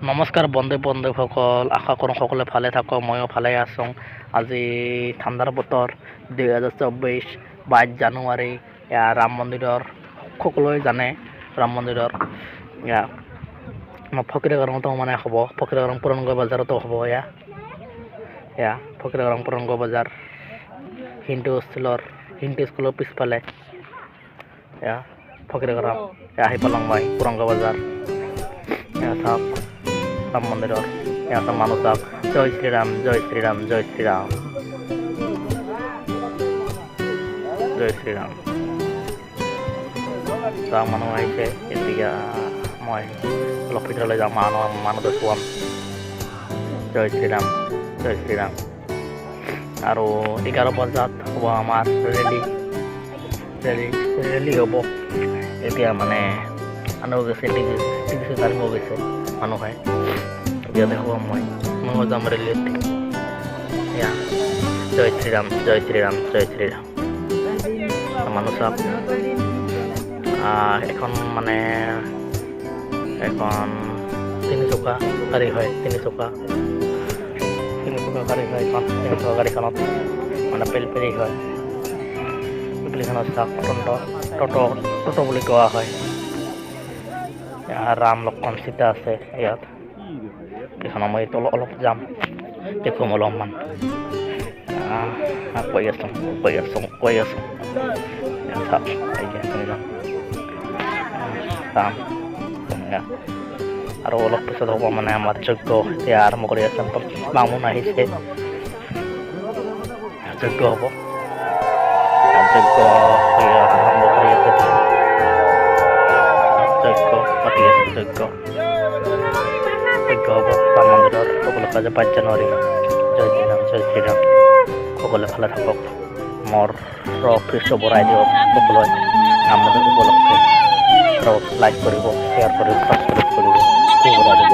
নমস্কাৰ বন্ধুসকল, আশা কৰোঁ সকলোৱে ভালে থাকক। ময়ো ভালে আছোঁ। আজি ঠাণ্ডাৰ বতৰ 2024 22 জানুৱাৰী। ৰাম মন্দিৰৰ সকলোৱে জানে ৰাম মন্দিৰৰ ফকীৰগাঁৱতো মানে হ'ব, ফকীৰগাঁও পুৰংগ বজাৰতো হ'ব। ফকীৰগাঁও পুৰংগ বজাৰ হিন্দু স্কুলৰ পিছফালে ফকীৰগাঁও আহি পালোঁ মই পুৰংগ বজাৰ। চাওক রাম মন্দিরের মানুষ চাওক, জয় শ্রীরাম জয় শ্রীরাম জয় শ্রীরাম জয় শ্রীরাম। চাওক মানুহ আহিছে। এতিয়া মই অলপ ভিতৰলৈ যাম, মানুহটো চোৱাম। জয় শ্ৰীৰাম জয় শ্ৰীৰাম। আৰু 11 বজাত হ'ব আমাৰ ৰেলি হ'ব। এতিয়া মানে মানুহ গৈছে, টিভি জানিব গৈছে মানুহে। এতিয়া দেখো ময়ো যাম ৰেলিত। জয় শ্রীরাম জয় শ্রীরাম জয় শ্রীরাম। মানুহ চাওক, এখন তিনিচকা গাড়ী হয়, তিনিচকা গাড়ী হয়। তিনিচকা গাড়ীখনত মানে পেলপেলি হয়। পেলপেলিখনত চাওক টোটো বুলি কোৱা হয়। ৰাম লক্ষ্মণ সীতা আছে ইয়াত। এখন মই অলপ যাম, দেখুৱাম অলপমান। কৈ আছোঁ চাম। আৰু অলপ পিছত হ'ব মানে আমাৰ যজ্ঞ। এতিয়া আৰম্ভ কৰি আছে, বামুণ আহিছে, যজ্ঞ হ'ব। যজ্ঞ আৰম্ভ কৰি আছে, যজ্ঞ পাতি আছে। যজ্ঞ হ'ব ৰাম মন্দিৰৰ উপলক্ষে 5 জানুৱাৰী। জয় শ্ৰীৰাম জয় শ্ৰীৰাম। সকলোৱে ভালে থাকক। মোৰ কৃষ্ণ বৰাই দিয়ক সকলোৱে ৰাম মন্দিৰ উপলক্ষে। লাইক কৰিব, শ্বেয়াৰ কৰিব, সাবস্ক্ৰাইব কৰিব, দিব।